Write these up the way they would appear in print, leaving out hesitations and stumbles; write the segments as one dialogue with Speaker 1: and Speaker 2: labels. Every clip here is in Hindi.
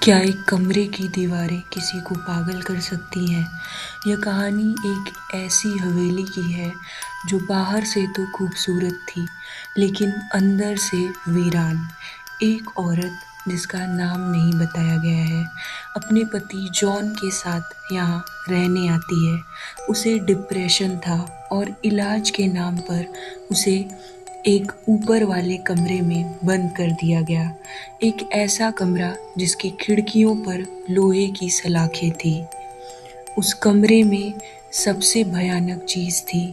Speaker 1: क्या एक कमरे की दीवारें किसी को पागल कर सकती हैं? यह कहानी एक ऐसी हवेली की है जो बाहर से तो खूबसूरत थी, लेकिन अंदर से वीरान। एक औरत जिसका नाम नहीं बताया गया है, अपने पति जॉन के साथ यहाँ रहने आती है। उसे डिप्रेशन था और इलाज के नाम पर उसे एक ऊपर वाले कमरे में बंद कर दिया गया। एक ऐसा कमरा जिसकी खिड़कियों पर लोहे की सलाखें थी। उस कमरे में सबसे भयानक चीज़ थी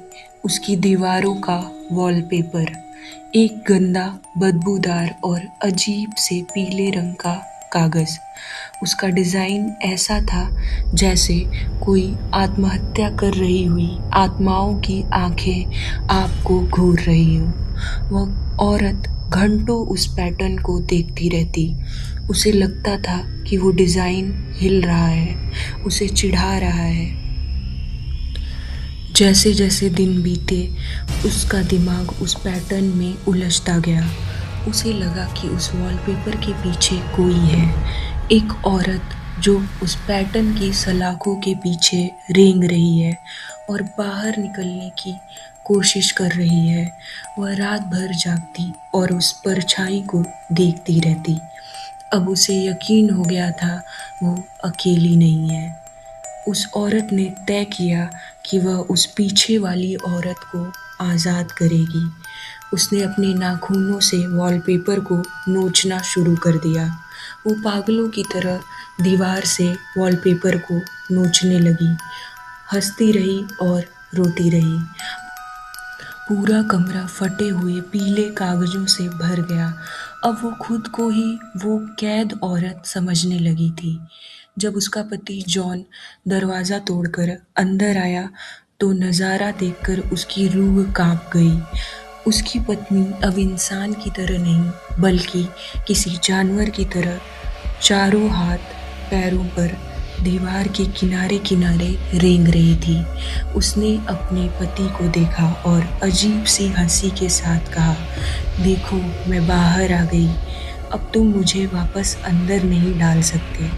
Speaker 1: उसकी दीवारों का वॉलपेपर। एक गंदा, बदबूदार और अजीब से पीले रंग का कागज़। उसका डिज़ाइन ऐसा था जैसे कोई आत्महत्या कर रही हुई आत्माओं की आंखें आपको घूर रही हो। वह औरत घंटों उस पैटर्न को देखती रहती। उसे लगता था कि वो डिज़ाइन हिल रहा है, उसे चिढ़ा रहा है। जैसे जैसे दिन बीते, उसका दिमाग उस पैटर्न में उलझता गया। उसे लगा कि उस वॉलपेपर के पीछे कोई है, एक औरत जो उस पैटर्न की सलाखों के पीछे रेंग रही है और बाहर निकलने की कोशिश कर रही है। वह रात भर जागती और उस परछाई को देखती रहती। अब उसे यकीन हो गया था वो अकेली नहीं है। उस औरत ने तय किया कि वह उस पीछे वाली औरत को आज़ाद करेगी। उसने अपने नाखूनों से वॉलपेपर को नोचना शुरू कर दिया। वो पागलों की तरह दीवार से वॉलपेपर को नोचने लगी, हंसती रही और रोती रही। पूरा कमरा फटे हुए पीले कागजों से भर गया। अब वो खुद को ही वो कैद औरत समझने लगी थी। जब उसका पति जॉन दरवाज़ा तोड़कर अंदर आया तो नज़ारा देखकर उसकी रूह कांप गई। उसकी पत्नी अब इंसान की तरह नहीं, बल्कि किसी जानवर की तरह चारों हाथ पैरों पर दीवार के किनारे किनारे रेंग रही थी। उसने अपने पति को देखा और अजीब सी हंसी के साथ कहा, देखो, मैं बाहर आ गई। अब तुम मुझे वापस अंदर नहीं डाल सकते।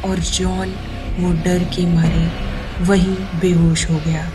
Speaker 1: और जॉन वो डर के मारे वहीं बेहोश हो गया।